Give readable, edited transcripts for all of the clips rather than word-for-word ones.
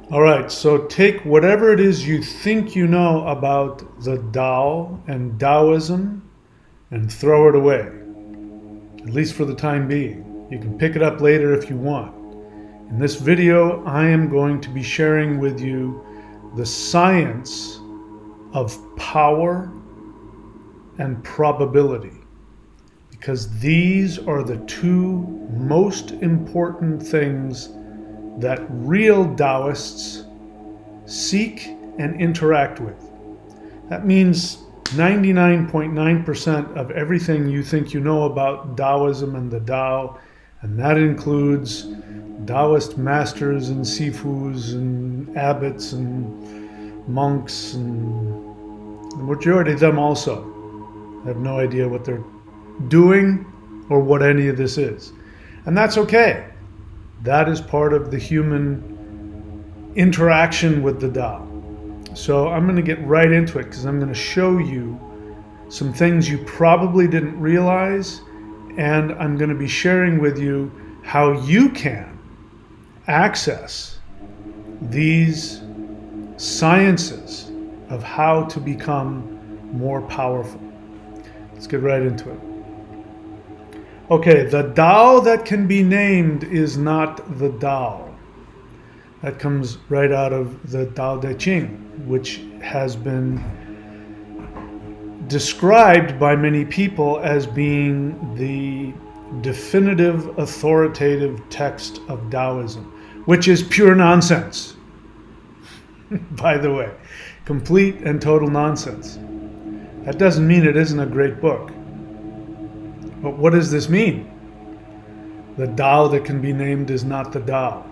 All right, so take whatever it is you think you know about the Tao and Taoism and throw it away, at least for the time being. You can pick it up later if you want. In this video, I am going to be sharing with you the science of power and probability, because these are the two most important things that real Taoists seek and interact with. That means 99.9% of everything you think you know about Taoism and the Tao, and that includes Taoist masters and sifus and abbots and monks, and the majority of them also have no idea what they're doing or what any of this is. And that's okay. That is part of the human interaction with the Tao. So I'm going to get right into it because I'm going to show you some things you probably didn't realize, and I'm going to be sharing with you how you can access these sciences of how to become more powerful. Let's get right into it. Okay, the Tao that can be named is not the Tao. That comes right out of the Tao Te Ching, which has been described by many people as being the definitive authoritative text of Taoism, which is pure nonsense, by the way. Complete and total nonsense. That doesn't mean it isn't a great book. But what does this mean? The Tao that can be named is not the Tao.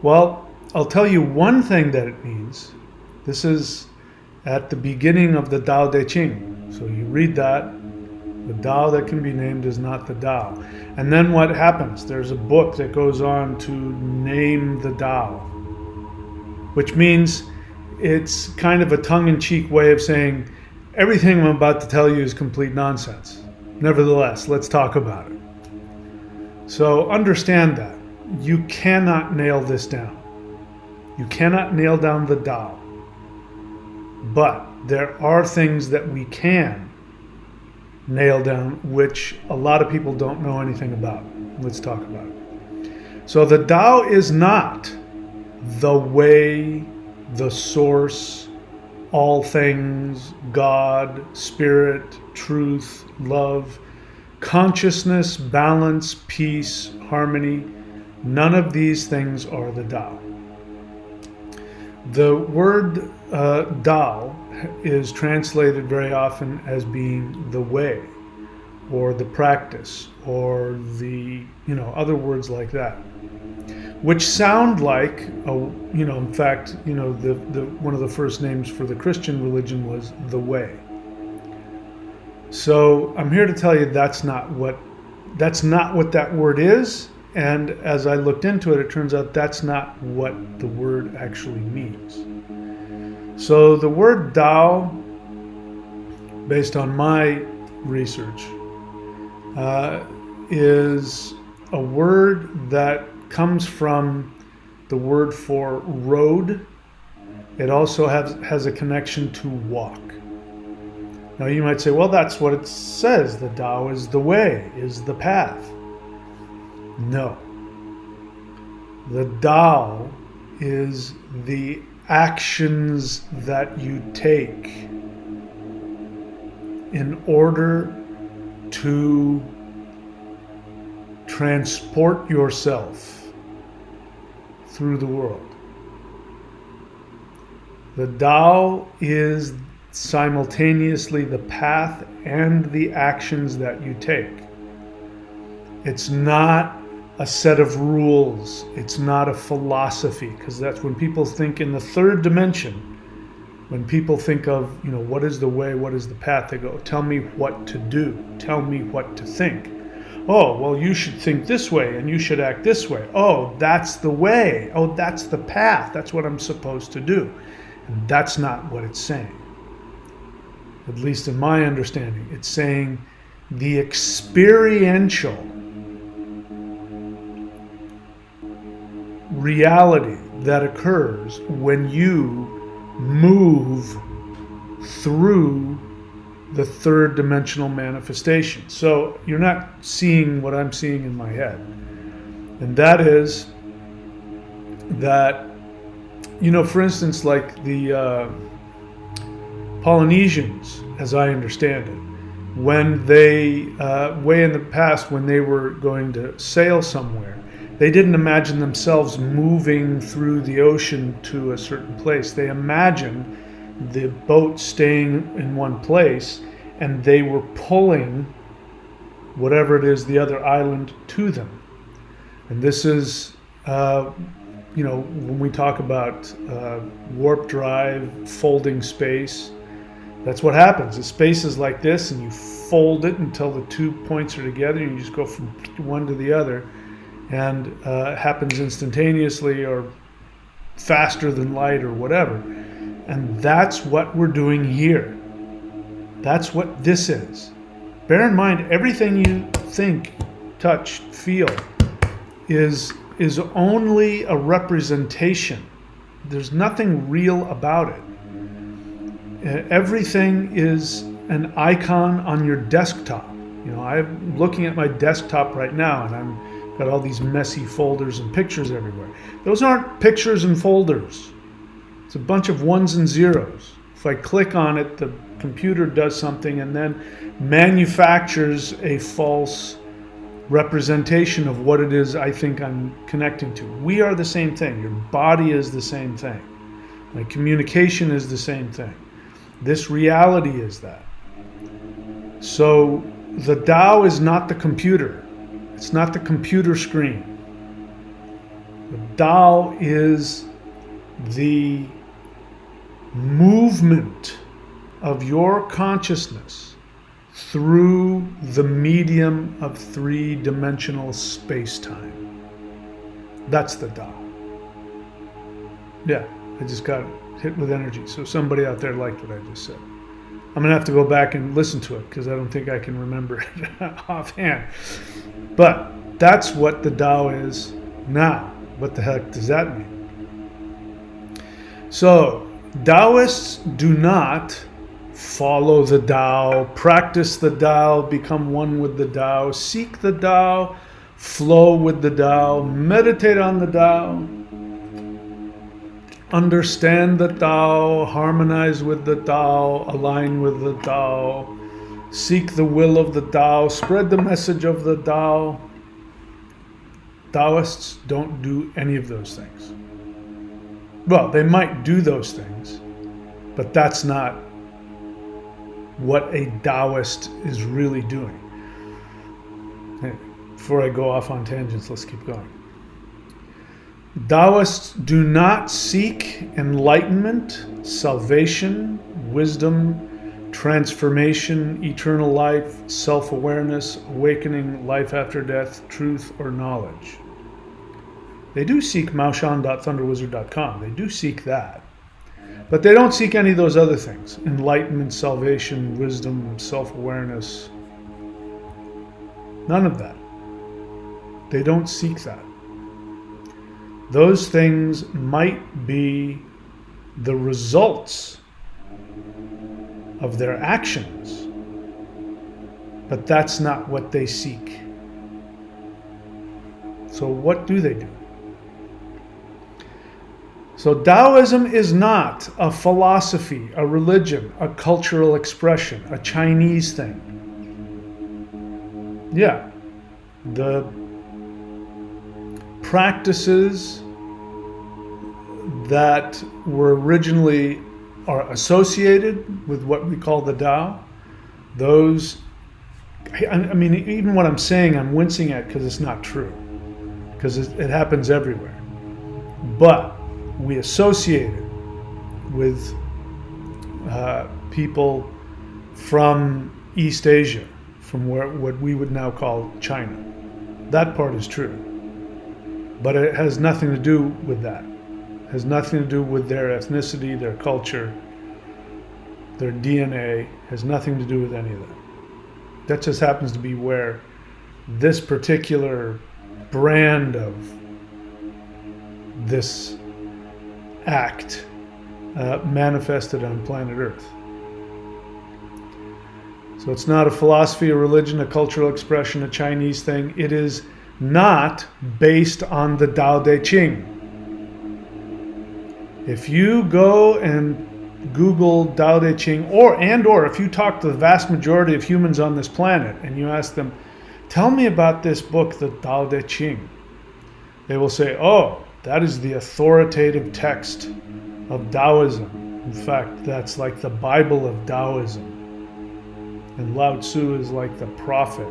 Well, I'll tell you one thing that it means. This is at the beginning of the Tao Te Ching. So you read that. The Tao that can be named is not the Tao. And then what happens? There's a book that goes on to name the Tao, which means it's kind of a tongue-in-cheek way of saying everything I'm about to tell you is complete nonsense. Nevertheless, let's talk about it. So understand that. You cannot nail this down. You cannot nail down the Tao. But there are things that we can nail down, which a lot of people don't know anything about. Let's talk about it. So the Tao is not the way, the source, all things, God, spirit, truth, love, consciousness, balance, peace, harmony. None of these things are the Tao. The word Tao is translated very often as being the way, or the practice, or the, other words like that, which sound like, in fact, the one of the first names for the Christian religion was the way. So I'm here to tell you that's not what that word is. And as I looked into it, it turns out that's not what the word actually means. So the word Tao, based on my research, is a word that comes from the word for road. It also has a connection to walk. Now you might say, well, that's what it says. The Tao is the way, is the path. No. The Tao is the actions that you take in order to transport yourself through the world. The Tao is simultaneously the path and the actions that you take. It's not a set of rules. It's not a philosophy, because that's when people think in the third dimension. When people think of, what is the way, what is the path, they go, tell me what to do, tell me what to think. Oh, well, you should think this way and you should act this way. Oh, that's the way. Oh, that's the path. That's what I'm supposed to do. And that's not what it's saying. At least in my understanding, it's saying the experiential reality that occurs when you move through the third dimensional manifestation. So you're not seeing what I'm seeing in my head. And that is that, for instance, like the Polynesians, as I understand it, when they, way in the past, when they were going to sail somewhere, they didn't imagine themselves moving through the ocean to a certain place. They imagined the boat staying in one place, and they were pulling whatever it is, the other island, to them. And this is, when we talk about warp drive, folding space, that's what happens. The space is like this, and you fold it until the 2 points are together, and you just go from one to the other. And it happens instantaneously or faster than light or whatever. And that's what we're doing here. That's what this is. Bear in mind, everything you think, touch, feel is only a representation. There's nothing real about it. Everything is an icon on your desktop. I'm looking at my desktop right now, and I've got all these messy folders and pictures everywhere. Those aren't pictures and folders. It's a bunch of ones and zeros. If I click on it, the computer does something and then manufactures a false representation of what it is I think I'm connecting to. We are the same thing. Your body is the same thing. My communication is the same thing. This reality is that. So the Tao is not the computer. It's not the computer screen. The Tao is the movement of your consciousness through the medium of three-dimensional space-time. That's the Tao. Yeah, I just got hit with energy. So somebody out there liked what I just said. I'm going to have to go back and listen to it because I don't think I can remember it offhand. But that's what the Tao is now. What the heck does that mean? So, Taoists do not follow the Tao, practice the Tao, become one with the Tao, seek the Tao, flow with the Tao, meditate on the Tao, understand the Tao, harmonize with the Tao, align with the Tao, seek the will of the Tao, spread the message of the Tao. Taoists don't do any of those things. Well, they might do those things, but that's not what a Taoist is really doing. Anyway, before I go off on tangents, let's keep going. Taoists do not seek enlightenment, salvation, wisdom, transformation, eternal life, self-awareness, awakening, life after death, truth, or knowledge. They do seek maoshan.thunderwizard.com. They do seek that. But they don't seek any of those other things. Enlightenment, salvation, wisdom, self-awareness. None of that. They don't seek that. Those things might be the results of their actions, but that's not what they seek. So what do they do? So Taoism is not a philosophy, a religion, a cultural expression, a Chinese thing. Yeah, the practices that were originally are associated with what we call the Tao, those, I mean, even what I'm saying, I'm wincing at because it's not true, because it happens everywhere. But we associate it with people from East Asia, from what we would now call China. That part is true. But it has nothing to do with that. It has nothing to do with their ethnicity, their culture, their DNA. It has nothing to do with any of that. That just happens to be where this particular brand of this act manifested on planet Earth. So it's not a philosophy, a religion, a cultural expression, a Chinese thing. It is not based on the Tao Te Ching. If you go and Google Tao Te Ching, or if you talk to the vast majority of humans on this planet and you ask them, tell me about this book, the Tao Te Ching, they will say, oh, that is the authoritative text of Taoism. In fact, that's like the Bible of Taoism. And Lao Tzu is like the prophet.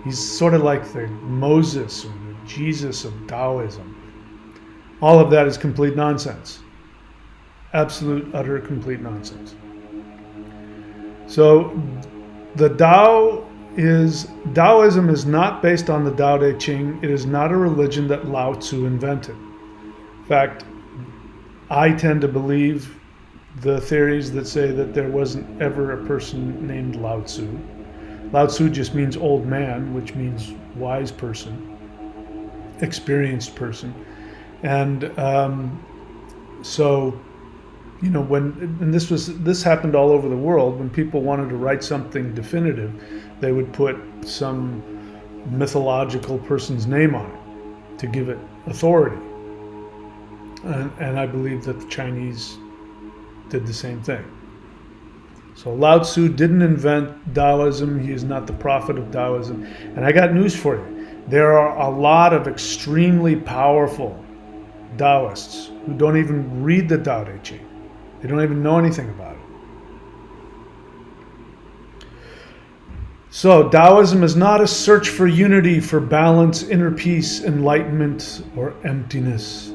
He's sort of like the Moses or the Jesus of Taoism. All of that is complete nonsense. Absolute, utter, complete nonsense. So Taoism is not based on the Tao Te Ching. It is not a religion that Lao Tzu invented. In fact, I tend to believe the theories that say that there wasn't ever a person named Lao Tzu. Lao Tzu just means old man, which means wise person, experienced person. And so, you know, this happened all over the world. When people wanted to write something definitive, they would put some mythological person's name on it to give it authority. And I believe that the Chinese did the same thing. So Lao Tzu didn't invent Taoism. He is not the prophet of Taoism. And I got news for you. There are a lot of extremely powerful Taoists who don't even read the Tao Te Ching. They don't even know anything about it. So Taoism is not a search for unity, for balance, inner peace, enlightenment, or emptiness.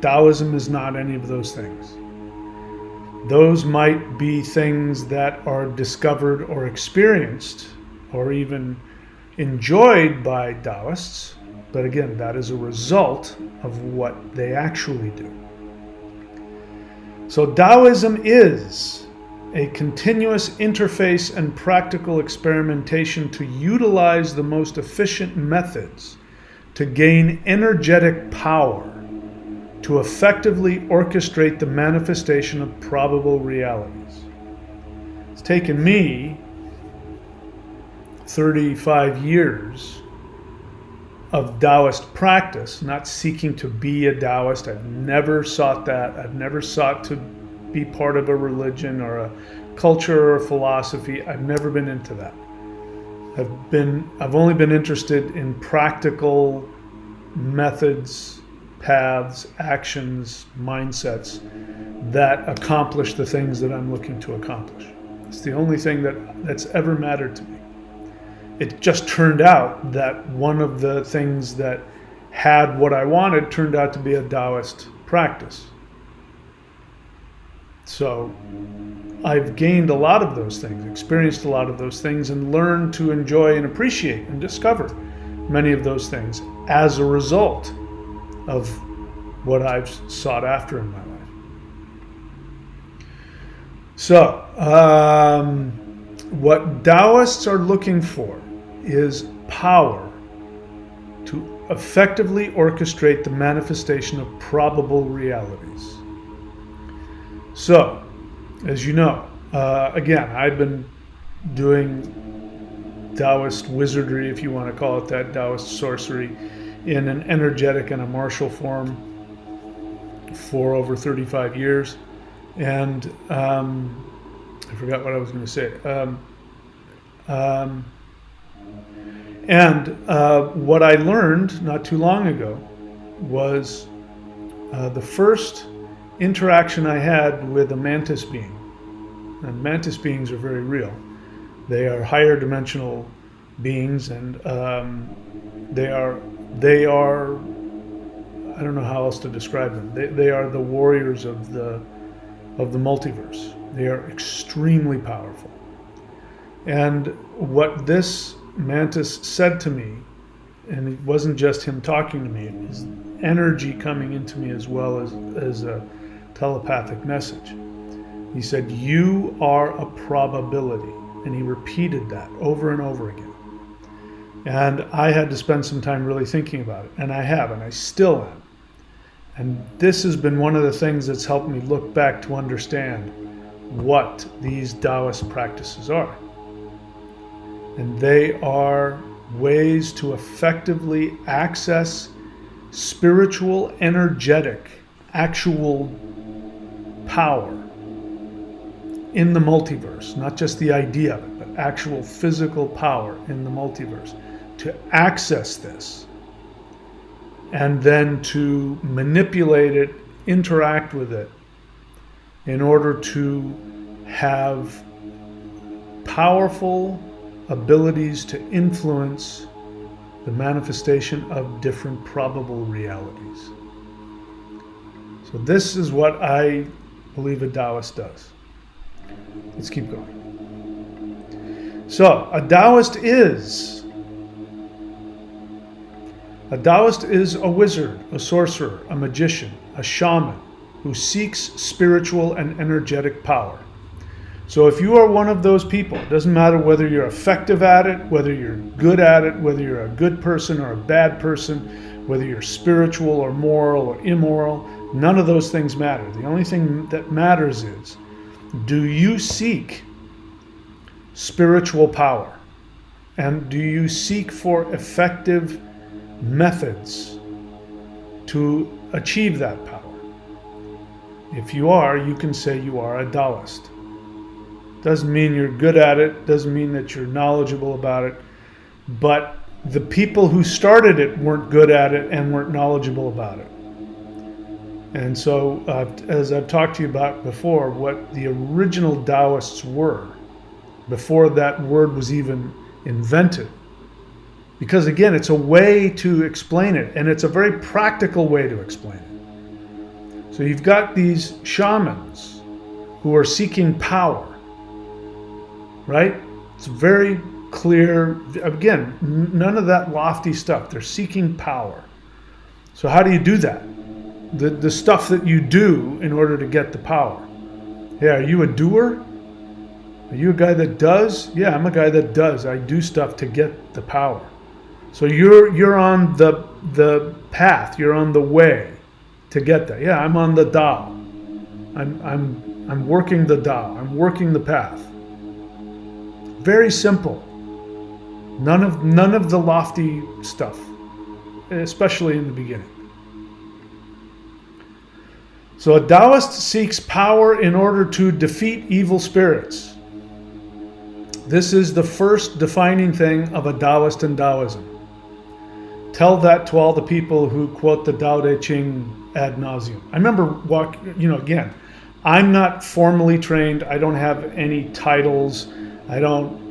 Taoism is not any of those things. Those might be things that are discovered or experienced or even enjoyed by Taoists, but again, that is a result of what they actually do. So Taoism is a continuous interface and practical experimentation to utilize the most efficient methods to gain energetic power to effectively orchestrate the manifestation of probable realities. It's taken me 35 years of Taoist practice, not seeking to be a Taoist. I've never sought that. I've never sought to be part of a religion or a culture or a philosophy. I've never been into that. I've only been interested in practical methods, paths, actions, mindsets that accomplish the things that I'm looking to accomplish. It's the only thing that's ever mattered to me. It just turned out that one of the things that had what I wanted turned out to be a Taoist practice. So I've gained a lot of those things, experienced a lot of those things, and learned to enjoy and appreciate and discover many of those things as a result of what I've sought after in my life. So, what Taoists are looking for is power to effectively orchestrate the manifestation of probable realities. So, as you know, again, I've been doing Taoist wizardry, if you want to call it that, Taoist sorcery, in an energetic and a martial form for over 35 years. And I forgot what I was going to say. What I learned not too long ago was the first interaction I had with a mantis being. And mantis beings are very real. They are higher dimensional beings, and they are I don't know how else to describe them. They are the warriors of the multiverse. They are extremely powerful. And what this mantis said to me, and it wasn't just him talking to me, it was energy coming into me as well as a telepathic message. He said, "You are a probability." And he repeated that over and over again. And I had to spend some time really thinking about it. And I have, and I still am. And this has been one of the things that's helped me look back to understand what these Taoist practices are. And they are ways to effectively access spiritual, energetic, actual power in the multiverse, not just the idea of it, but actual physical power in the multiverse, to access this and then to manipulate it, interact with it in order to have powerful abilities to influence the manifestation of different probable realities. So this is what I believe a Taoist does. Let's keep going. So a Taoist is a wizard, a sorcerer, a magician, a shaman who seeks spiritual and energetic power. So if you are one of those people, it doesn't matter whether you're effective at it, whether you're good at it, whether you're a good person or a bad person, whether you're spiritual or moral or immoral, none of those things matter. The only thing that matters is, do you seek spiritual power? And do you seek for effective methods to achieve that power? If you are, you can say you are a Taoist. Doesn't mean you're good at it, doesn't mean that you're knowledgeable about it, but the people who started it weren't good at it and weren't knowledgeable about it. And so, as I've talked to you about before, what the original Taoists were, before that word was even invented, because again, it's a way to explain it, and it's a very practical way to explain it. So you've got these shamans who are seeking power, right? It's very clear. Again, none of that lofty stuff. They're seeking power. So how do you do that? The stuff that you do in order to get the power. Yeah, are you a doer? Are you a guy that does? Yeah, I'm a guy that does. I do stuff to get the power. So you're on the path. You're on the way to get that. Yeah, I'm on the Tao. I'm working the Tao. I'm working the path. Very simple. None of the lofty stuff, especially in the beginning. So a Taoist seeks power in order to defeat evil spirits. This is the first defining thing of a Taoist and Taoism. Tell that to all the people who quote the Tao Te Ching ad nauseum. I remember again, I'm not formally trained. I don't have any titles. I don't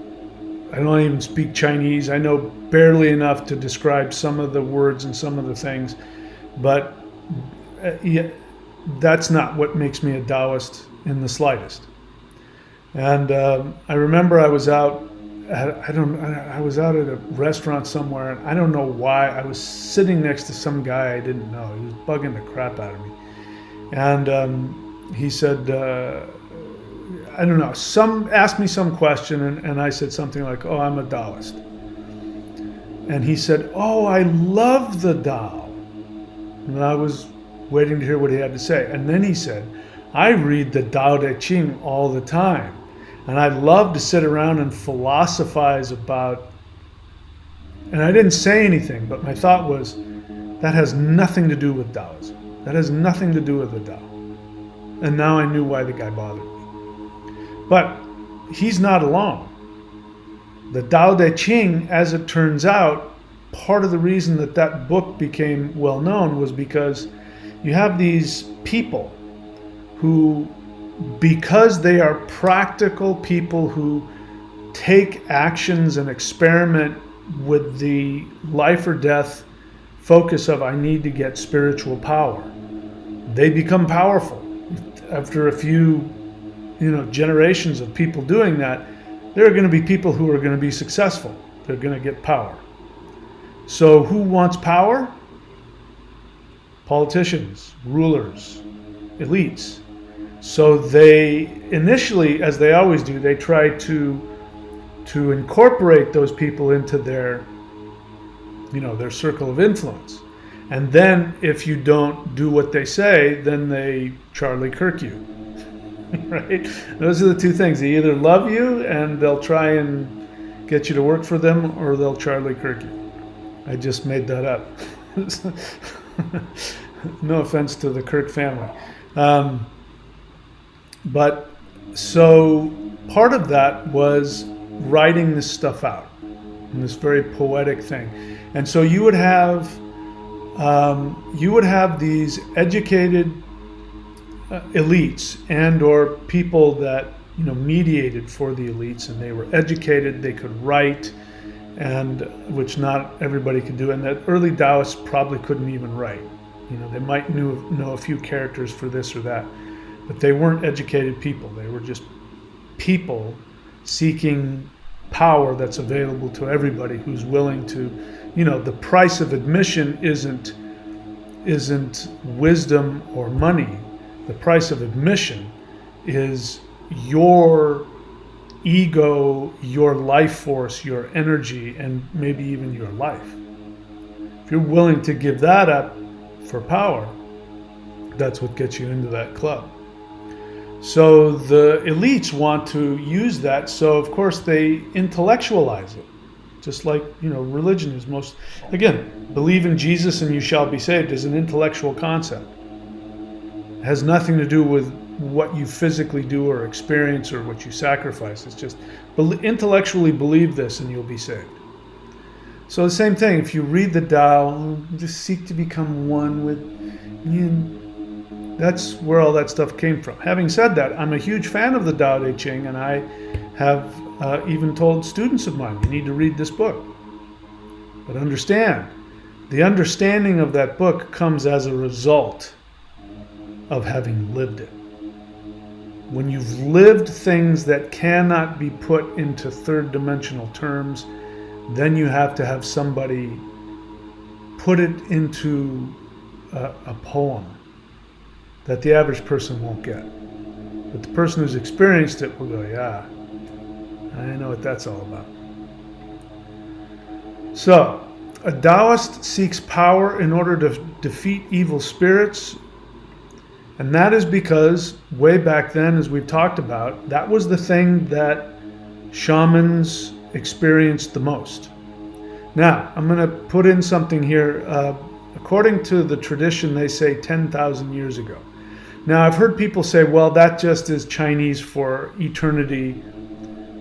even speak Chinese. I know barely enough to describe some of the words and some of the things, but that's not what makes me a Taoist in the slightest. And I remember I was out at a restaurant somewhere, and I don't know why. I was sitting next to some guy I didn't know. He was bugging the crap out of me. And he said, I don't know, asked me some question, and I said something like, oh, I'm a Taoist. And he said, oh, I love the Tao. And I was waiting to hear what he had to say. And then he said, I read the Tao Te Ching all the time. And I love to sit around and philosophize about, and I didn't say anything, but my thought was, that has nothing to do with Taoism. That has nothing to do with the Tao. And now I knew why the guy bothered me. But he's not alone. The Tao Te Ching, as it turns out, part of the reason that book became well known was because you have these people who, because they are practical people who take actions and experiment with the life or death focus of, I need to get spiritual power, they become powerful. After a few generations of people doing that, there are going to be people who are going to be successful. They're going to get power. So who wants power? Politicians, rulers, elites. So they initially, as they always do, they try to incorporate those people into their circle of influence. And then if you don't do what they say, then they Charlie Kirk you. Right? Those are the two things. They either love you and they'll try and get you to work for them, or they'll Charlie Kirk you. I just made that up. No offense to the Kirk family. But so part of that was writing this stuff out, and this very poetic thing. And so you would have these educated elites and or people that mediated for the elites, and they were educated, they could write, and which not everybody could do, and that early Taoists probably couldn't even write. They might know a few characters for this or that, but they weren't educated people. They were just people seeking power that's available to everybody who's willing to, the price of admission isn't wisdom or money. The price of admission is your ego, your life force, your energy, and maybe even your life. If you're willing to give that up for power, that's what gets you into that club. So the elites want to use that, so of course they intellectualize it. Just like, religion is again, believe in Jesus and you shall be saved is an intellectual concept. It has nothing to do with what you physically do or experience or what you sacrifice. It's just intellectually believe this and you'll be saved. So the same thing, if you read the Tao, just seek to become one with yin. That's where all that stuff came from. Having said that, I'm a huge fan of the Tao Te Ching, and I have even told students of mine, you need to read this book. But understand, the understanding of that book comes as a result of having lived it. When you've lived things that cannot be put into third dimensional terms, then you have to have somebody put it into a poem that the average person won't get. But the person who's experienced it will go, yeah, I know what that's all about. So, a Taoist seeks power in order to defeat evil spirits. And that is because way back then, as we've talked about, that was the thing that shamans experienced the most. Now, I'm going to put in something here. According to the tradition, they say 10,000 years ago. Now, I've heard people say, well, that just is Chinese for eternity.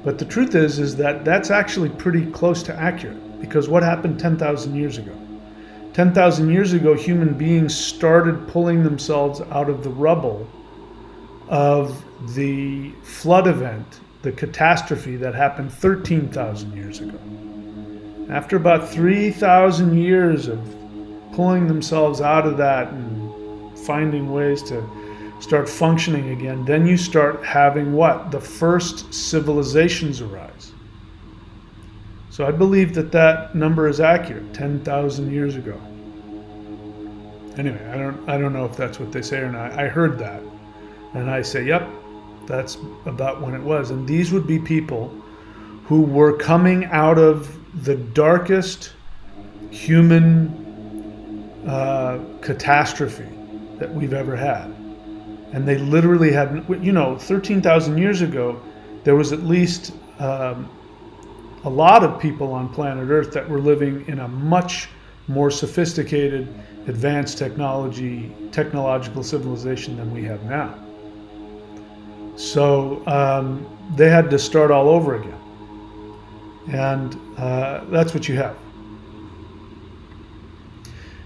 But the truth is that that's actually pretty close to accurate, because what happened 10,000 years ago? 10,000 years ago, human beings started pulling themselves out of the rubble of the flood event, the catastrophe that happened 13,000 years ago. After about 3,000 years of pulling themselves out of that and finding ways to start functioning again, then you start having what? The first civilizations arise. So I believe that number is accurate, 10,000 years ago. Anyway, I don't know if that's what they say or not. I heard that, and I say, yep, that's about when it was. And these would be people who were coming out of the darkest human catastrophe that we've ever had. And they literally had, 13,000 years ago, there was at least a lot of people on planet Earth that were living in a much more sophisticated, advanced technological civilization than we have now. So they had to start all over again. And that's what you have.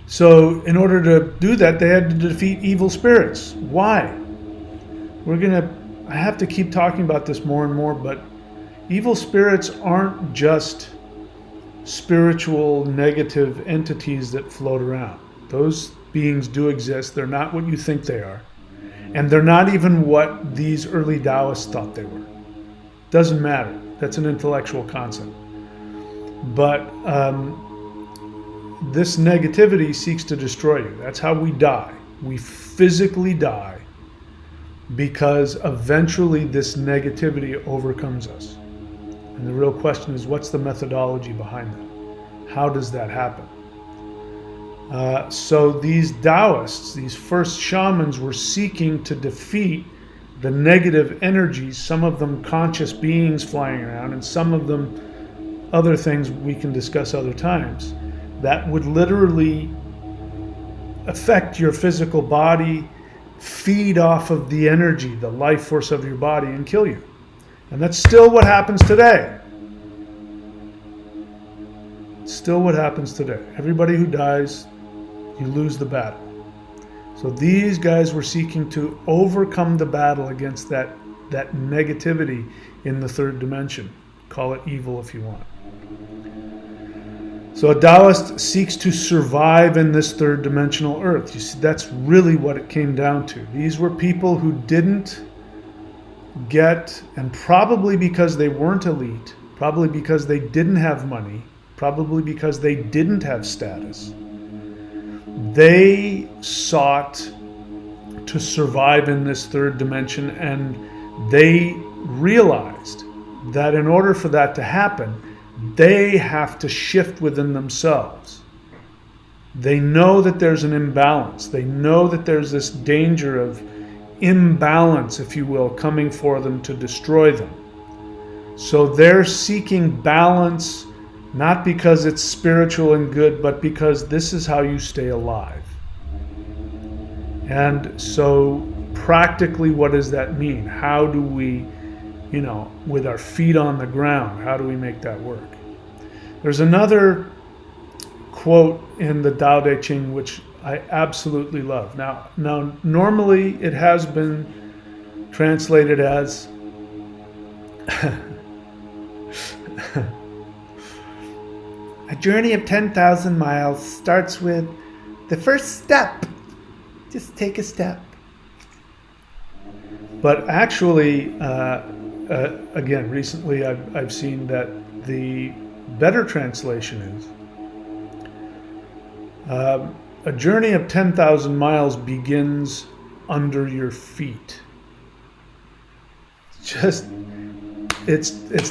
So in order to do that, they had to defeat evil spirits. Why? I have to keep talking about this more and more, but evil spirits aren't just spiritual negative entities that float around. Those beings do exist. They're not what you think they are. And they're not even what these early Taoists thought they were. Doesn't matter. That's an intellectual concept. But this negativity seeks to destroy you. That's how we die. We physically die because eventually this negativity overcomes us. And the real question is, what's the methodology behind that? How does that happen? So these Taoists, these first shamans, were seeking to defeat the negative energies, some of them conscious beings flying around, and some of them other things we can discuss other times, that would literally affect your physical body, feed off of the energy, the life force of your body, and kill you. And that's still what happens today. Still what happens today. Everybody who dies, you lose the battle. So these guys were seeking to overcome the battle against that negativity in the third dimension. Call it evil if you want. So a Taoist seeks to survive in this third dimensional earth. You see, that's really what it came down to. These were people who didn't get, and probably because they weren't elite, probably because they didn't have money, probably because they didn't have status, they sought to survive in this third dimension, and they realized that in order for that to happen, they have to shift within themselves. They know that there's an imbalance. They know that there's this danger of imbalance, if you will, coming for them to destroy them. So they're seeking balance, not because it's spiritual and good, but because this is how you stay alive. And so practically, what does that mean? How do we, with our feet on the ground, how do we make that work? There's another quote in the Tao Te Ching which I absolutely love. Now, normally it has been translated as a journey of 10,000 miles starts with the first step. Just take a step. But actually, again, recently I've seen that the better translation is a journey of 10,000 miles begins under your feet. It's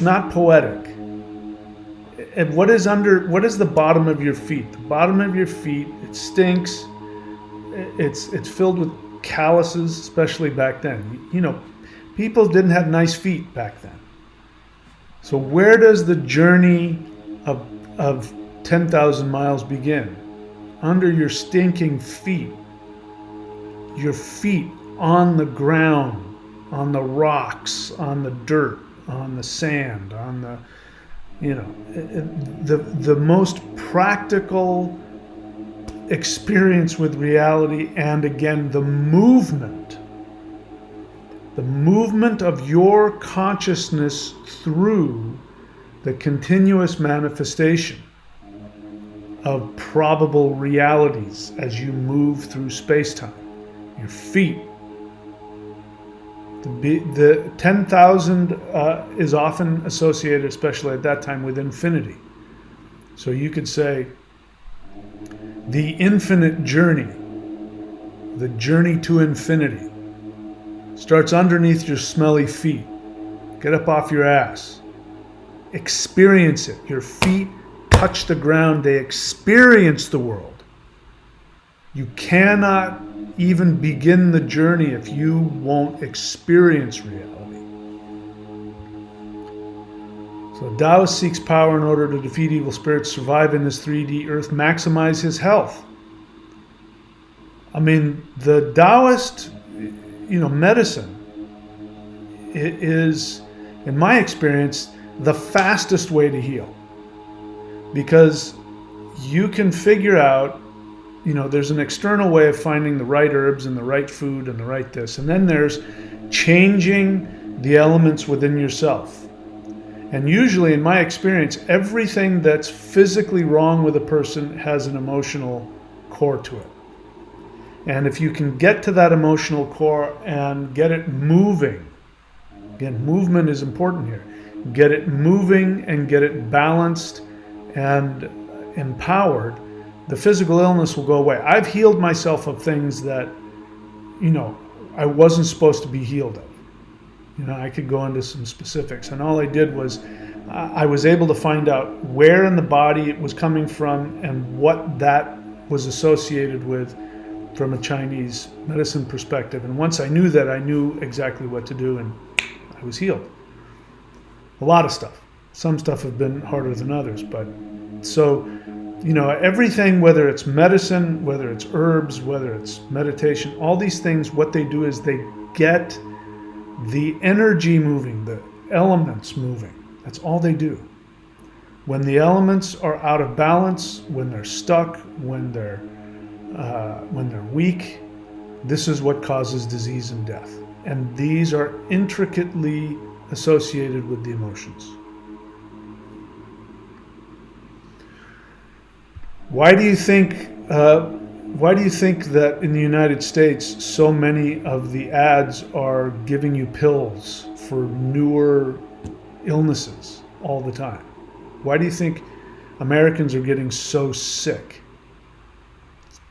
not poetic. And what is the bottom of your feet? The bottom of your feet, it stinks. It's filled with calluses, especially back then. People didn't have nice feet back then. So where does the journey of 10,000 miles begin? Under your stinking feet. Your feet on the ground, on the rocks, on the dirt, on the sand, on the most practical experience with reality, and again, the movement of your consciousness through the continuous manifestation of probable realities as you move through space-time. Your feet. The 10,000 is often associated, especially at that time, with infinity. So you could say the infinite journey, the journey to infinity, starts underneath your smelly feet. Get up off your ass. Experience it. Your feet touch the ground. They experience the world. You cannot even begin the journey if you won't experience reality. So Tao seeks power in order to defeat evil spirits, survive in this 3D earth, maximize his health. I mean, the Taoist, medicine is, in my experience, the fastest way to heal. Because you can figure out, there's an external way of finding the right herbs and the right food and the right this. And then there's changing the elements within yourself. And usually, in my experience, everything that's physically wrong with a person has an emotional core to it. And if you can get to that emotional core and get it moving, again, movement is important here. Get it moving and get it balanced and empowered, the physical illness will go away. I've healed myself of things that, I wasn't supposed to be healed of. I could go into some specifics. And all I did was, I was able to find out where in the body it was coming from and what that was associated with from a Chinese medicine perspective. And once I knew that, I knew exactly what to do, and I was healed. A lot of stuff. Some stuff have been harder than others, but so, everything, whether it's medicine, whether it's herbs, whether it's meditation, all these things, what they do is they get the energy moving, the elements moving. That's all they do. When the elements are out of balance, when they're stuck, when they're weak, this is what causes disease and death. And these are intricately associated with the emotions. Why do you think that in the United States so many of the ads are giving you pills for newer illnesses all the time? Why do you think Americans are getting so sick?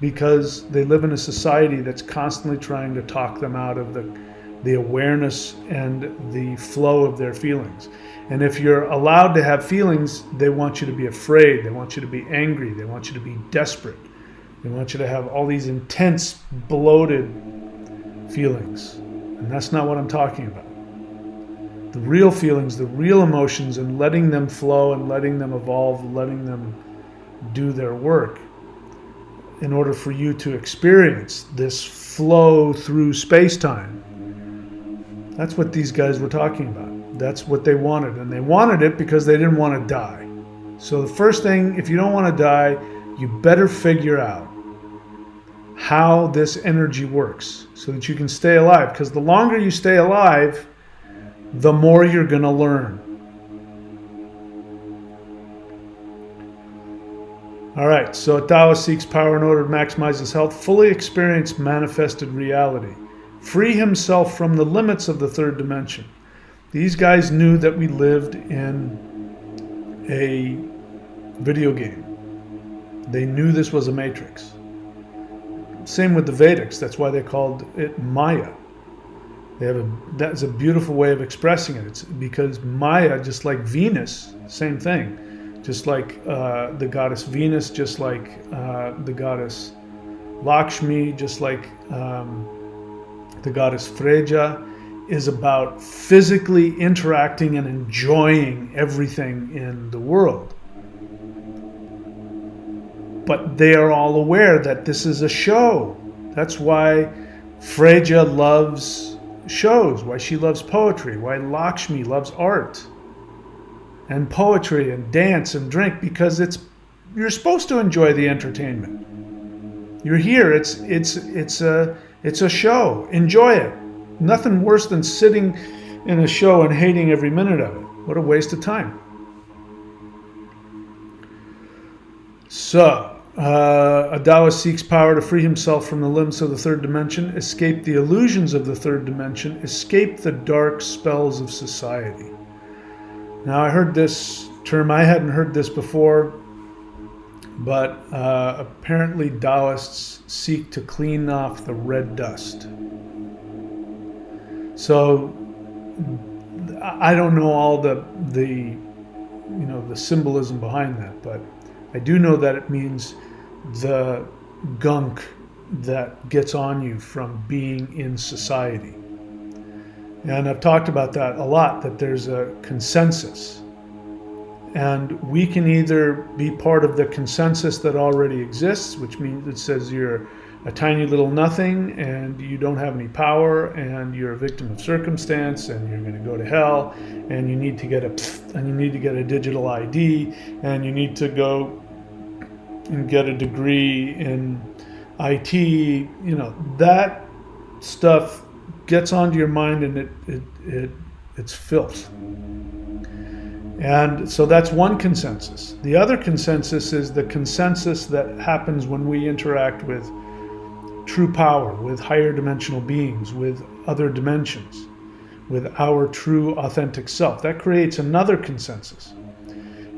Because they live in a society that's constantly trying to talk them out of the awareness and the flow of their feelings. And if you're allowed to have feelings, they want you to be afraid, they want you to be angry, they want you to be desperate. They want you to have all these intense, bloated feelings. And that's not what I'm talking about. The real feelings, the real emotions, and letting them flow and letting them evolve, letting them do their work in order for you to experience this flow through space-time. That's what these guys were talking about. That's what they wanted. And they wanted it because they didn't want to die. So the first thing, if you don't want to die, you better figure out how this energy works so that you can stay alive. Because the longer you stay alive, the more you're going to learn. All right, so a Taoist seeks power in order to maximize his health, fully experience manifested reality, free himself from the limits of the third dimension. These guys knew that we lived in a video game. They knew this was a matrix. Same with the Vedics. That's why they called it Maya. That's a beautiful way of expressing it. It's because Maya, just like Venus, same thing. Just like the goddess Venus, just like the goddess Lakshmi, just like the goddess Freja, is about physically interacting and enjoying everything in the world. But they are all aware that this is a show. That's why Freja loves shows, why she loves poetry, why Lakshmi loves art and poetry and dance and drink, because you're supposed to enjoy the entertainment. You're here, it's a show. Enjoy it. Nothing worse than sitting in a show and hating every minute of it. What a waste of time. So, a Taoist seeks power to free himself from the limits of the third dimension, escape the illusions of the third dimension, escape the dark spells of society. Now, I heard this term, I hadn't heard this before, but apparently Taoists seek to clean off the red dust. So I don't know all the symbolism behind that, but I do know that it means the gunk that gets on you from being in society. And I've talked about that a lot, that there's a consensus. And we can either be part of the consensus that already exists, which means it says you're a tiny little nothing and you don't have any power and you're a victim of circumstance and you're going to go to hell and you need to get a digital ID and you need to go and get a degree in IT. That stuff gets onto your mind and it's filth. And so that's one consensus. The other consensus is the consensus that happens when we interact with true power, with higher dimensional beings, with other dimensions, with our true authentic self. That creates another consensus.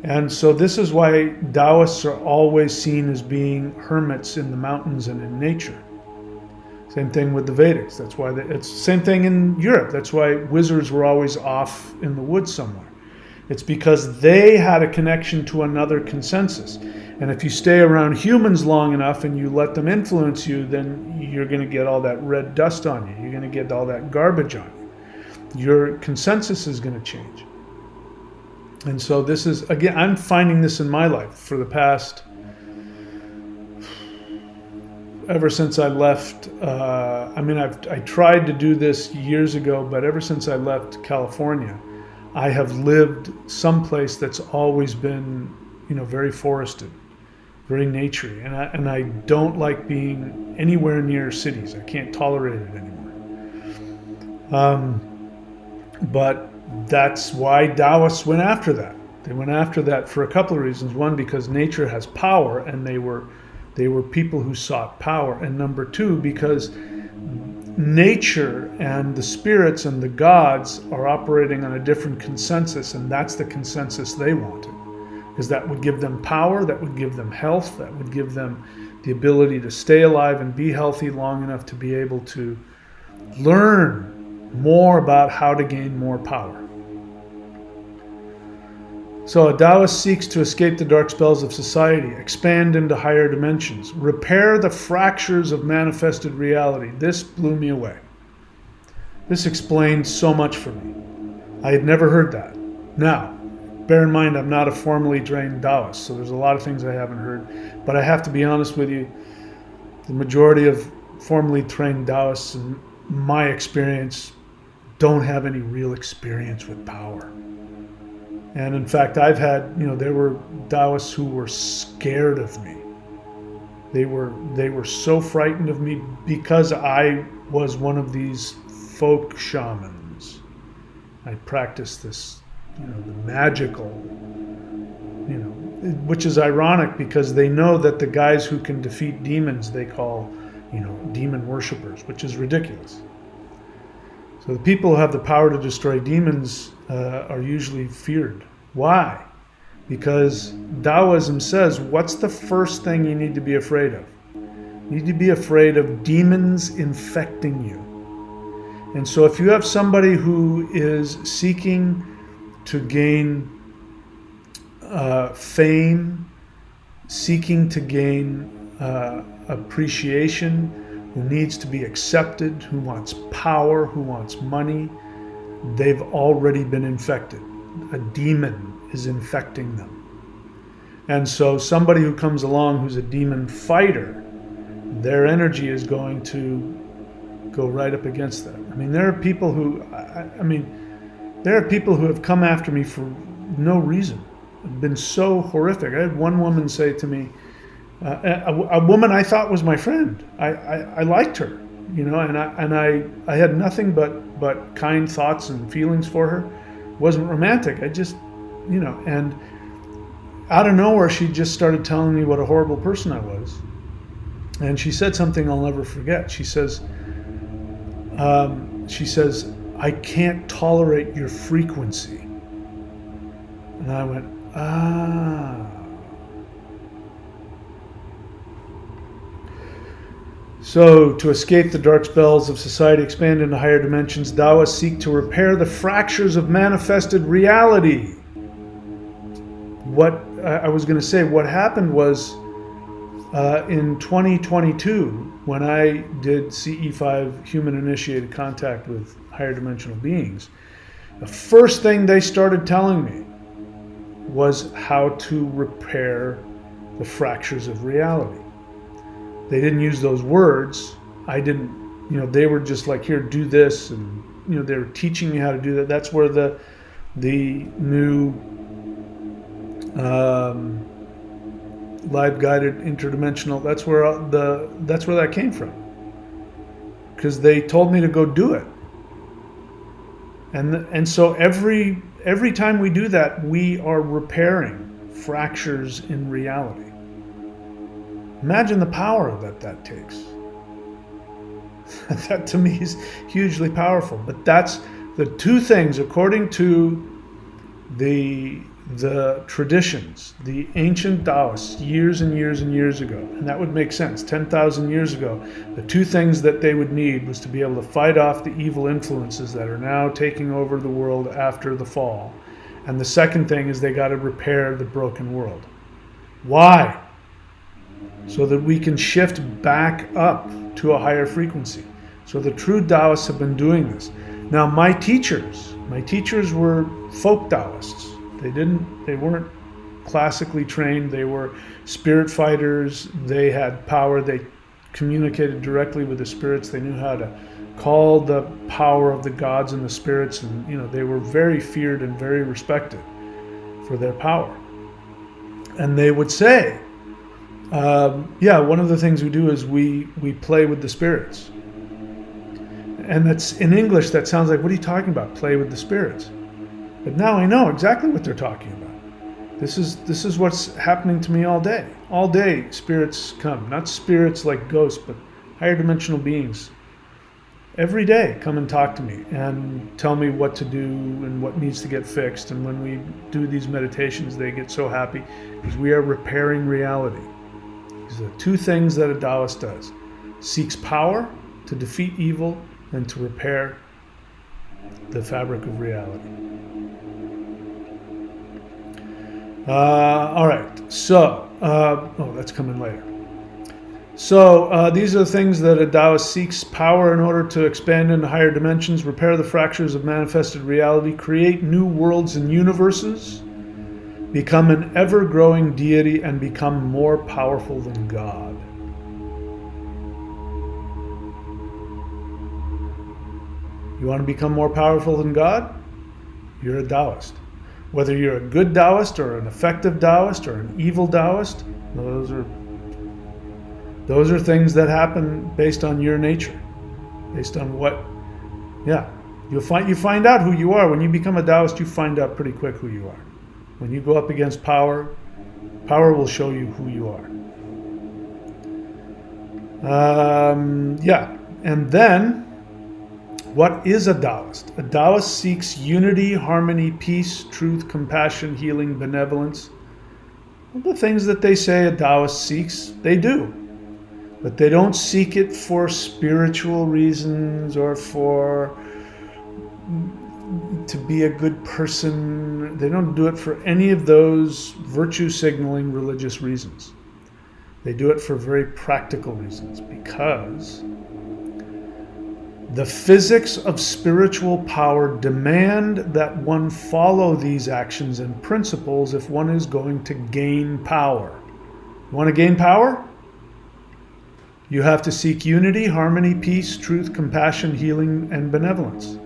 And so this is why Taoists are always seen as being hermits in the mountains and in nature. Same thing with the Vedics. That's why it's the same thing in Europe. That's why wizards were always off in the woods somewhere. It's because they had a connection to another consensus. And if you stay around humans long enough and you let them influence you, then you're going to get all that red dust on you. You're going to get all that garbage on you. Your consensus is going to change. And so this is, again, I'm finding this in my life for the past, ever since I left. I tried to do this years ago, but ever since I left California, I have lived someplace that's always been, very forested, very naturey, and I don't like being anywhere near cities. I can't tolerate it anymore. But that's why Taoists went after that. They went after that for a couple of reasons. One, because nature has power, and they were people who sought power. And number two, because nature and the spirits and the gods are operating on a different consensus, and that's the consensus they wanted. Because that would give them power, that would give them health, that would give them the ability to stay alive and be healthy long enough to be able to learn more about how to gain more power. So a Taoist seeks to escape the dark spells of society, expand into higher dimensions, repair the fractures of manifested reality. This blew me away. This explained so much for me. I had never heard that. Now, bear in mind, I'm not a formally trained Taoist, so there's a lot of things I haven't heard. But I have to be honest with you, the majority of formally trained Taoists, in my experience, don't have any real experience with power. And in fact, I've had, there were Taoists who were scared of me. They were so frightened of me because I was one of these folk shamans. I practiced this, the magical, which is ironic because they know that the guys who can defeat demons they call, demon worshippers, which is ridiculous. So the people who have the power to destroy demons are usually feared. Why? Because Taoism says, what's the first thing you need to be afraid of? You need to be afraid of demons infecting you. And so if you have somebody who is seeking to gain fame, seeking to gain appreciation, who needs to be accepted, who wants power, who wants money, they've already been infected. A demon is infecting them. And so somebody who comes along who's a demon fighter, their energy is going to go right up against that. There are people who, there are people who have come after me for no reason. It's been so horrific. I had one woman say to me, a woman I thought was my friend. I liked her, and I had nothing but kind thoughts and feelings for her. It wasn't romantic. I just, and out of nowhere, she just started telling me what a horrible person I was. And she said something I'll never forget. She says, I can't tolerate your frequency. And I went, ah. So, to escape the dark spells of society, expand into higher dimensions, Taoists seek to repair the fractures of manifested reality. What I was going to say, what happened was in 2022, when I did CE5 human initiated contact with higher dimensional beings, the first thing they started telling me was how to repair the fractures of reality. They didn't use those words. I didn't, they were just like, here, do this. And, they were teaching me how to do that. That's where the new live guided interdimensional, that's where that came from. Because they told me to go do it. And so every time we do that, we are repairing fractures in reality. Imagine the power that takes. That to me is hugely powerful. But that's the two things, according to the traditions, the ancient Taoists, years and years and years ago, and that would make sense, 10,000 years ago, the two things that they would need was to be able to fight off the evil influences that are now taking over the world after the fall, And the second thing is they got to repair the broken world. Why? So that we can shift back up to a higher frequency. So the true Taoists have been doing this. Now my teachers were folk Taoists. They weren't classically trained. They were spirit fighters. They had power. They communicated directly with the spirits. They knew how to call the power of the gods and the spirits, and they were very feared and very respected for their power. And they would say, one of the things we do is we play with the spirits. And that's in English, that sounds like, what are you talking about? Play with the spirits. But now I know exactly what they're talking about. This is what's happening to me all day. All day spirits come. Not spirits like ghosts, but higher dimensional beings. Every day come and talk to me and tell me what to do and what needs to get fixed. And when we do these meditations, they get so happy because we are repairing reality. These are the two things that a Taoist does. Seeks power to defeat evil and to repair the fabric of reality. All right, so, that's coming later. So these are the things that a Taoist seeks: power in order to expand into higher dimensions, repair the fractures of manifested reality, create new worlds and universes, become an ever-growing deity, and become more powerful than God. You want to become more powerful than God? You're a Taoist. Whether you're a good Taoist or an effective Taoist or an evil Taoist, those are things that happen based on your nature, based on you find out who you are. When you become a Taoist, you find out pretty quick who you are. When you go up against power, power will show you who you are. And then, what is a Taoist? A Taoist seeks unity, harmony, peace, truth, compassion, healing, benevolence. All the things that they say a Taoist seeks, they do. But they don't seek it for spiritual reasons or to be a good person. They don't do it for any of those virtue signaling religious reasons. They do it for very practical reasons, because the physics of spiritual power demand that one follow these actions and principles if one is going to gain power. You want to gain power? You have to seek unity, harmony, peace, truth, compassion, healing, and benevolence.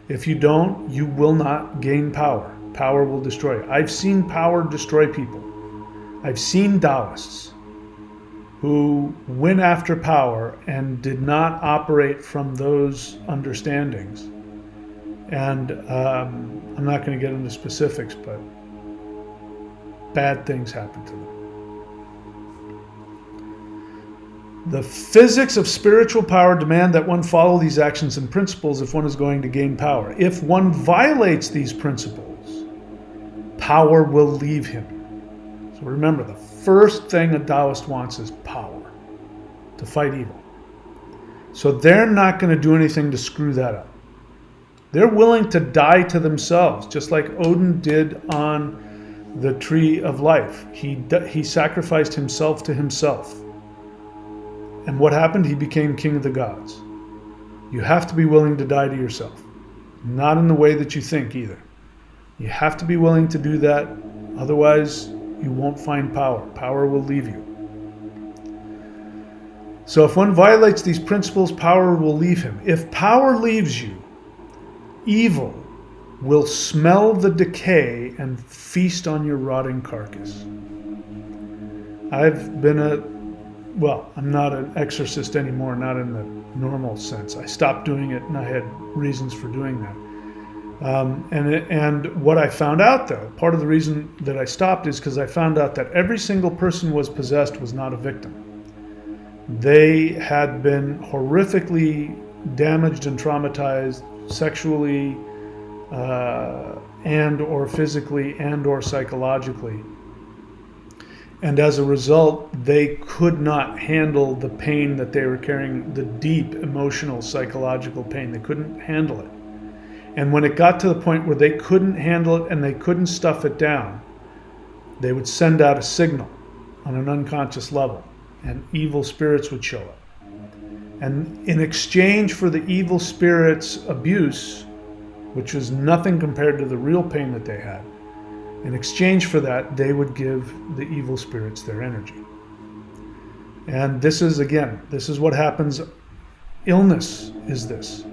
If you don't, you will not gain power. Power will destroy you. I've seen power destroy people. I've seen Taoists who went after power and did not operate from those understandings. And I'm not going to get into specifics, but bad things happen to them. The physics of spiritual power demand that one follow these actions and principles if one is going to gain power. If one violates these principles, power will leave him. So remember, the first thing a Taoist wants is power, to fight evil. So they're not going to do anything to screw that up. They're willing to die to themselves, just like Odin did on the Tree of Life. He sacrificed himself to himself. And what happened? He became king of the gods. You have to be willing to die to yourself. Not in the way that you think either. You have to be willing to do that. Otherwise, you won't find power. Power will leave you. So if one violates these principles, power will leave him. If power leaves you, evil will smell the decay and feast on your rotting carcass. I'm not an exorcist anymore, not in the normal sense. I stopped doing it, and I had reasons for doing that. And what I found out, though, part of the reason that I stopped is because I found out that every single person was possessed was not a victim. They had been horrifically damaged and traumatized sexually, and or physically, and or psychologically. And as a result, they could not handle the pain that they were carrying, the deep emotional, psychological pain. They couldn't handle it. And when it got to the point where they couldn't handle it and they couldn't stuff it down, they would send out a signal on an unconscious level, and evil spirits would show up. And in exchange for the evil spirits' abuse, which was nothing compared to the real pain that they had, in exchange for that, they would give the evil spirits their energy. And this is what happens. Illness is this.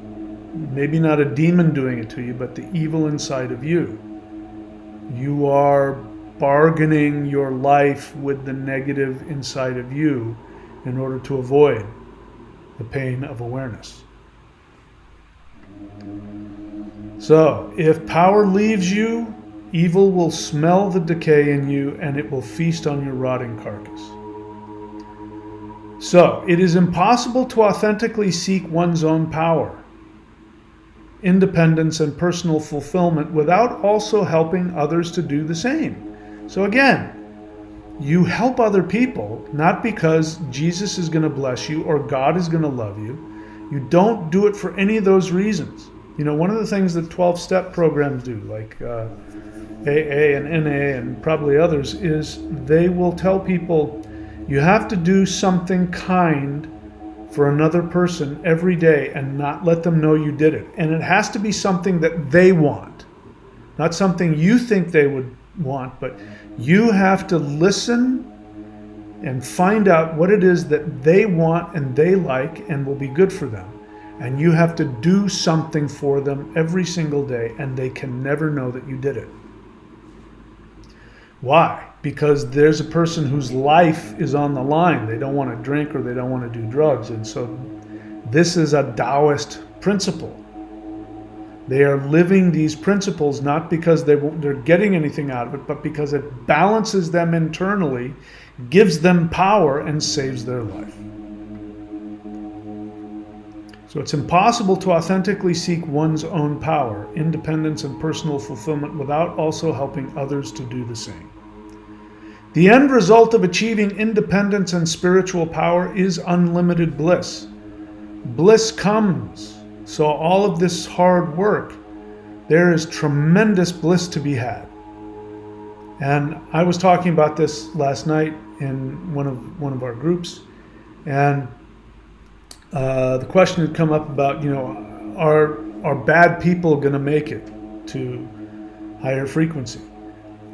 Maybe not a demon doing it to you, but the evil inside of you. You are bargaining your life with the negative inside of you in order to avoid the pain of awareness. So, if power leaves you, evil will smell the decay in you and it will feast on your rotting carcass. So, it is impossible to authentically seek one's own power, independence, and personal fulfillment without also helping others to do the same. So again, you help other people not because Jesus is going to bless you or God is going to love you. You don't do it for any of those reasons. You know, one of the things that 12-step programs do, like AA and NA and probably others, is they will tell people you have to do something kind for another person every day and not let them know you did it. And it has to be something that they want, not something you think they would want, but you have to listen and find out what it is that they want and they like and will be good for them. And you have to do something for them every single day, and they can never know that you did it. Why? Because there's a person whose life is on the line. They don't want to drink or they don't want to do drugs. And so this is a Taoist principle. They are living these principles not because they're getting anything out of it, but because it balances them internally, gives them power, and saves their life. So it's impossible to authentically seek one's own power, independence, and personal fulfillment without also helping others to do the same. The end result of achieving independence and spiritual power is unlimited bliss. Bliss comes. So all of this hard work, there is tremendous bliss to be had. And I was talking about this last night in one of our groups, and the question had come up about, are bad people going to make it to higher frequency?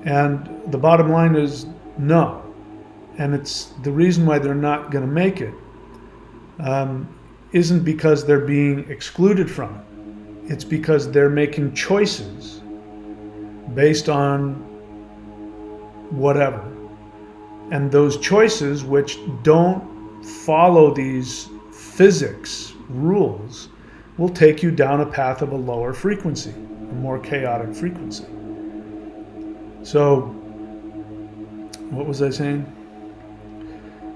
And the bottom line is no. And it's the reason why they're not going to make it isn't because they're being excluded from it. It's because they're making choices based on whatever. And those choices, which don't follow these physics rules, will take you down a path of a lower frequency, a more chaotic frequency. So, what was I saying?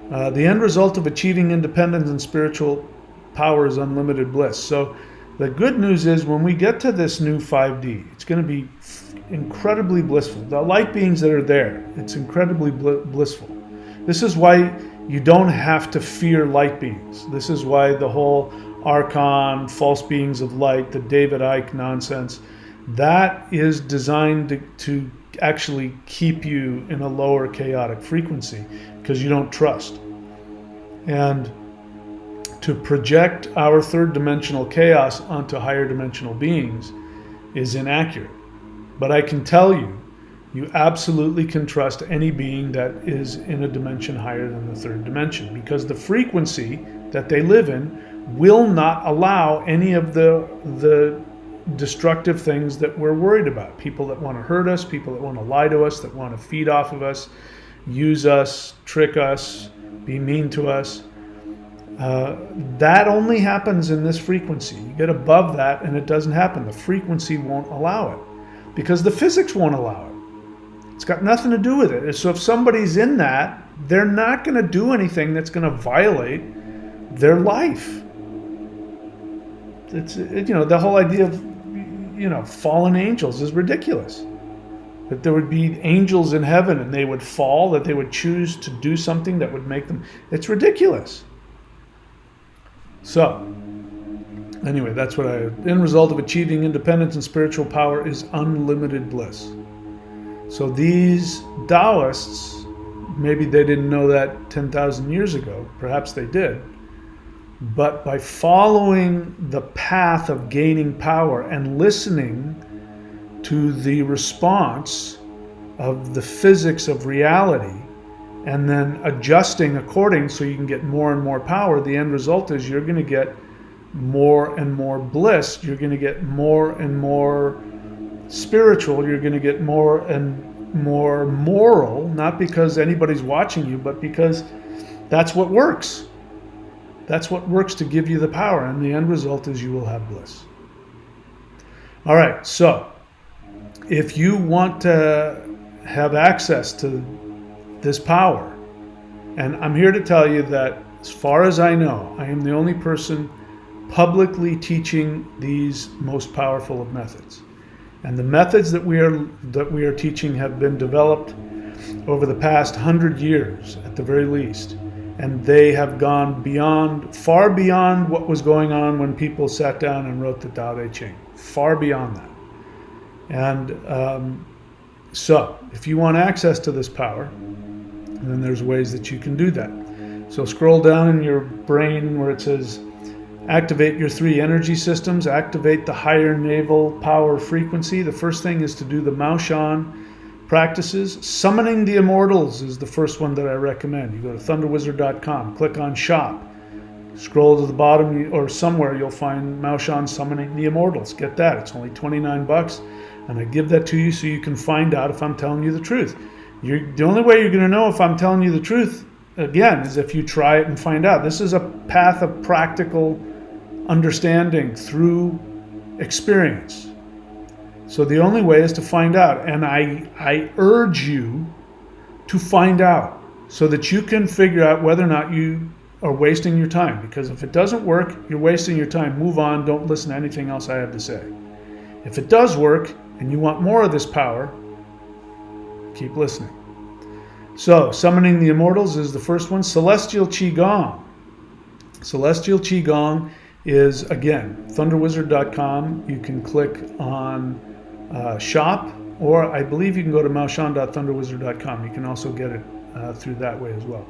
The end result of achieving independence and spiritual power is unlimited bliss. So the good news is when we get to this new 5D, it's going to be incredibly blissful. The light beings that are there, it's incredibly blissful. This is why you don't have to fear light beings. This is why the whole Archon, false beings of light, the David Icke nonsense, that is designed to actually keep you in a lower chaotic frequency because you don't trust. And to project our third dimensional chaos onto higher dimensional beings is inaccurate. But I can tell you, you absolutely can trust any being that is in a dimension higher than the third dimension, because the frequency that they live in will not allow any of the destructive things that we're worried about. People that want to hurt us, people that want to lie to us, that want to feed off of us, use us, trick us, be mean to us. That only happens in this frequency. You get above that and it doesn't happen. The frequency won't allow it because the physics won't allow it. It's got nothing to do with it. So if somebody's in that, they're not going to do anything that's going to violate their life. It's, the whole idea of, fallen angels is ridiculous. That there would be angels in heaven and they would fall, that they would choose to do something that would make them, it's ridiculous. So, Anyway, that's what end result of achieving independence and spiritual power is unlimited bliss. So these Taoists, maybe they didn't know that 10,000 years ago, perhaps they did, but by following the path of gaining power and listening to the response of the physics of reality and then adjusting according so you can get more and more power, the end result is you're going to get more and more bliss, you're going to get more and more spiritual, you're going to get more and more moral, not because anybody's watching you, but because that's what works. That's what works to give you the power, and the end result is you will have bliss. All right, so if you want to have access to this power, and I'm here to tell you that as far as I know, I am the only person publicly teaching these most powerful of methods. And the methods that we are teaching have been developed over the past 100 years at the very least. And they have gone far beyond what was going on when people sat down and wrote the Tao Te Ching. Far beyond that. And so, if you want access to this power, then there's ways that you can do that. So scroll down in your brain where it says, activate your 3 energy systems, activate the higher navel power frequency. The first thing is to do the Mao Shan practices. Summoning the Immortals is the first one that I recommend. You go to thunderwizard.com, click on shop, scroll to the bottom or somewhere you'll find Mao Shan Summoning the Immortals. Get that. It's only $29 and I give that to you so you can find out if I'm telling you the truth. The only way you're going to know if I'm telling you the truth, again, is if you try it and find out. This is a path of practical understanding through experience. So the only way is to find out, and I urge you to find out so that you can figure out whether or not you are wasting your time, because if it doesn't work, you're wasting your time. Move on, don't listen to anything else I have to say. If it does work and you want more of this power, keep listening. So, summoning the Immortals is the first one. Celestial Qigong. Celestial Qigong is, again, thunderwizard.com. You can click on shop, or I believe you can go to maoshan.thunderwizard.com. You can also get it through that way as well.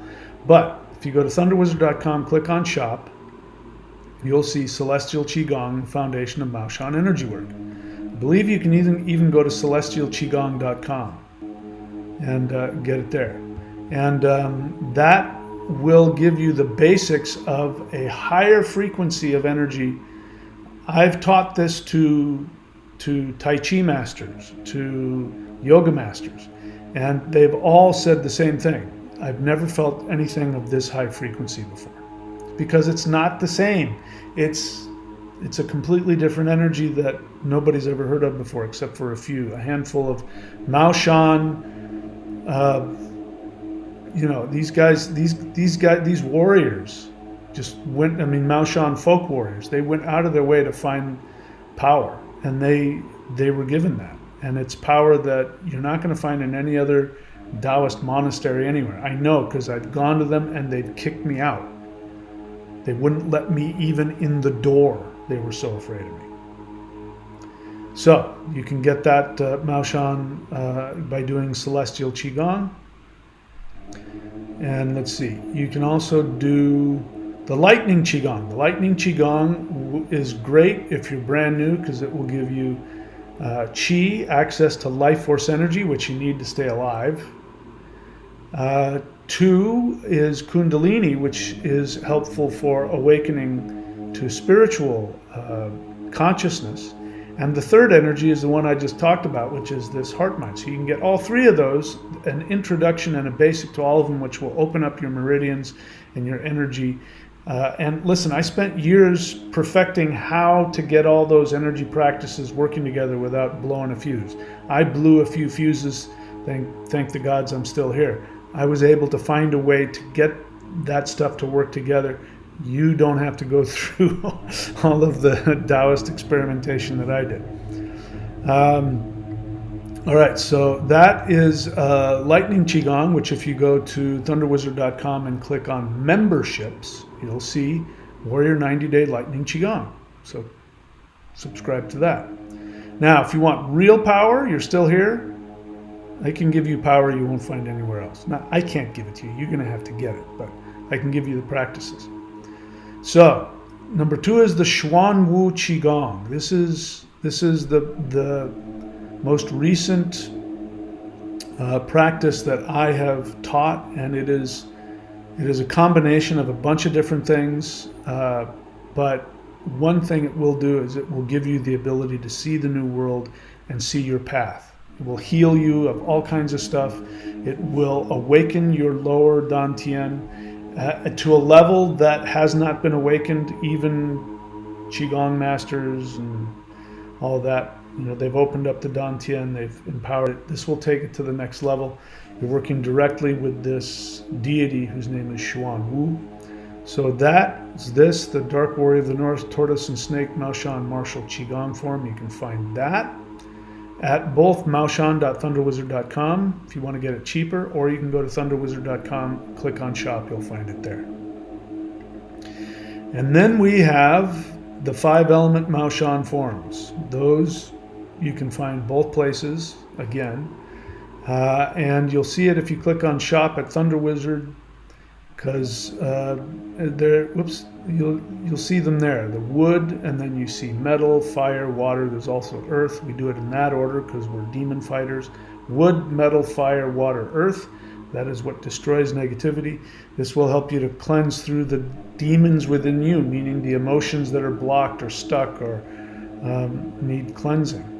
But if you go to thunderwizard.com, click on shop, you'll see Celestial Qigong, Foundation of Mao Shan Energy Work. I believe you can even go to celestialqigong.com and get it there. And that will give you the basics of a higher frequency of energy. I've taught this to Tai Chi masters, to yoga masters, and they've all said the same thing. I've never felt anything of this high frequency before, because it's not the same. It's a completely different energy that nobody's ever heard of before, except for a handful of Mao Shan. These warriors just went. I mean, Mao Shan folk warriors. They went out of their way to find power, and they were given that, and it's power that you're not going to find in any other Taoist monastery anywhere. I know, because I've gone to them and they've kicked me out. They wouldn't let me even in the door. They were so afraid of me. So you can get that Mao Shan by doing Celestial Qigong. And let's see, you can also do the Lightning Qigong. The Lightning Qigong is great if you're brand new, because it will give you Qi, access to life force energy, which you need to stay alive. 2 is Kundalini, which is helpful for awakening to spiritual consciousness. And the third energy is the one I just talked about, which is this heart mind. So you can get all 3 of those, an introduction and a basic to all of them, which will open up your meridians and your energy. And listen, I spent years perfecting how to get all those energy practices working together without blowing a fuse. I blew a few fuses. Thank the gods I'm still here. I was able to find a way to get that stuff to work together. You don't have to go through all of the Taoist experimentation that I did. All right, so that is Lightning Qigong, which if you go to thunderwizard.com and click on memberships, you'll see Warrior 90 Day Lightning Qigong. So subscribe to that. Now, if you want real power, you're still here. I can give you power you won't find anywhere else. Now, I can't give it to you. You're going to have to get it, but I can give you the practices. So, number 2 is the Xuan Wu Qigong. This is the most recent practice that I have taught, and it is a combination of a bunch of different things. But one thing it will do is it will give you the ability to see the new world and see your path. It will heal you of all kinds of stuff. It will awaken your lower Dantian to a level that has not been awakened. Even Qigong masters and all that, they've opened up the Dantian, they've empowered it. This will take it to the next level. You're working directly with this deity whose name is Xuan Wu. So that is this, the Dark Warrior of the North, Tortoise and Snake, Maoshan Martial Qigong form. You can find that at both maoshan.thunderwizard.com if you want to get it cheaper, or you can go to thunderwizard.com, click on shop, you'll find it there. And then we have the 5 element Maoshan forms. Those you can find both places again. And you'll see it if you click on shop at Thunderwizard, because you'll see them there. The wood, and then you see metal, fire, water. There's also earth. We do it in that order because we're demon fighters. Wood, metal, fire, water, earth. That is what destroys negativity. This will help you to cleanse through the demons within you, meaning the emotions that are blocked or stuck or need cleansing.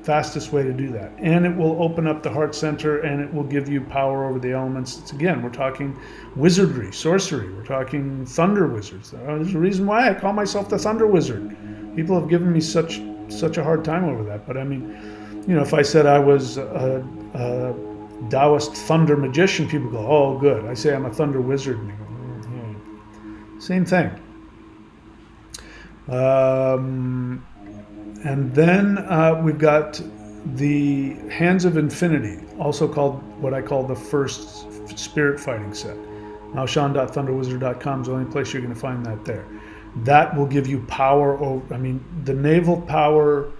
Fastest way to do that. And it will open up the heart center, and it will give you power over the elements. Again, we're talking wizardry, sorcery. We're talking thunder wizards. There's a reason why I call myself the Thunder Wizard. People have given me such a hard time over that. But I mean, if I said I was a Taoist thunder magician, people go, oh, good. I say I'm a thunder wizard, and they go, Same thing. And then we've got the Hands of Infinity, also called what I call the first spirit fighting set. Maoshan.thunderwizard.com is the only place you're going to find that there. That will give you power over, the naval power.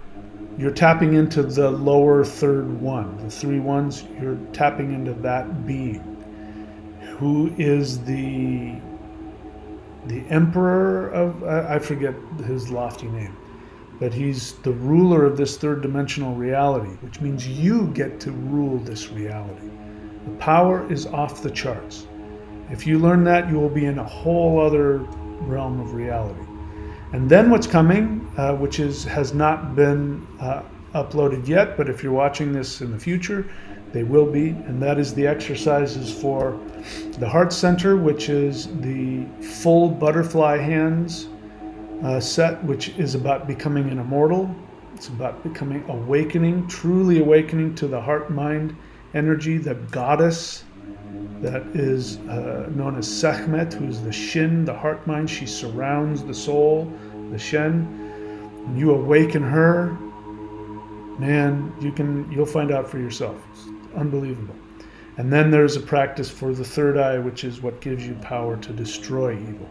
You're tapping into the lower third one, the 3 ones. You're tapping into that being, who is the emperor of, I forget his lofty name. But he's the ruler of this third dimensional reality, which means you get to rule this reality. The power is off the charts. If you learn that, you will be in a whole other realm of reality. And then what's coming, which has not been uploaded yet, but if you're watching this in the future, they will be, and that is the exercises for the heart center, which is the full butterfly hands set, which is about becoming an immortal. It's about becoming truly awakening to the heart-mind energy, the goddess that is known as Sekhmet, who's the Shin, the heart-mind. She surrounds the soul, the Shen. When you awaken her, man, you'll find out for yourself. It's unbelievable. And then there's a practice for the third eye, which is what gives you power to destroy evil.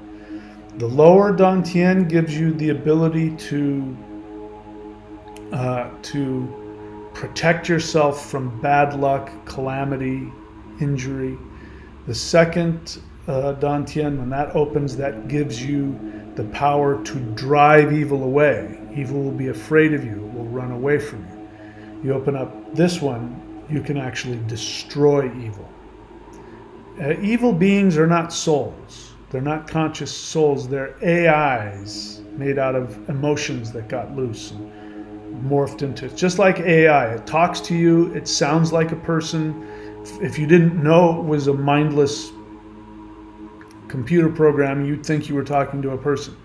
The lower Dantian gives you the ability to protect yourself from bad luck, calamity, injury. The second Dantian, when that opens, that gives you the power to drive evil away. Evil will be afraid of you. It will run away from you. You open up this one, you can actually destroy evil. Evil beings are not souls. They're not conscious souls. They're AIs made out of emotions that got loose and morphed into it. Just like AI, it talks to you. It sounds like a person. If you didn't know it was a mindless computer program, you'd think you were talking to a person.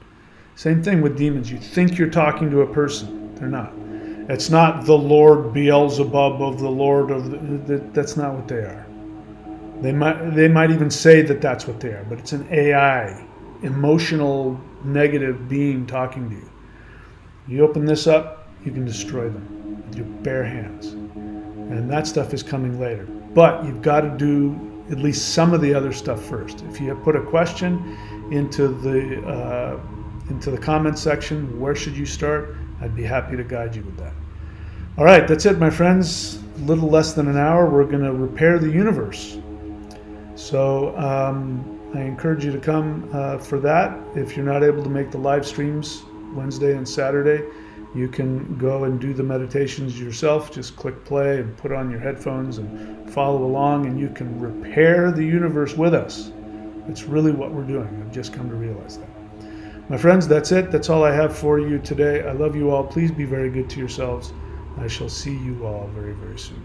Same thing with demons. You think you're talking to a person. They're not. It's not the Lord Beelzebub of the Lord of that's not what they are. They might even say that that's what they are, but it's an AI, emotional, negative being talking to you. You open this up, you can destroy them with your bare hands. And that stuff is coming later. But you've got to do at least some of the other stuff first. If you put a question into into the comments section. Where should you start? I'd be happy to guide you with that. All right, that's it, my friends. A little less than an hour. We're going to repair the universe. So I encourage you to come for that. If you're not able to make the live streams Wednesday and Saturday, you can go and do the meditations yourself. Just click play and put on your headphones and follow along, and you can repair the universe with us. That's really what we're doing. I've just come to realize that. My friends, that's it. That's all I have for you today. I love you all. Please be very good to yourselves. I shall see you all very, very soon.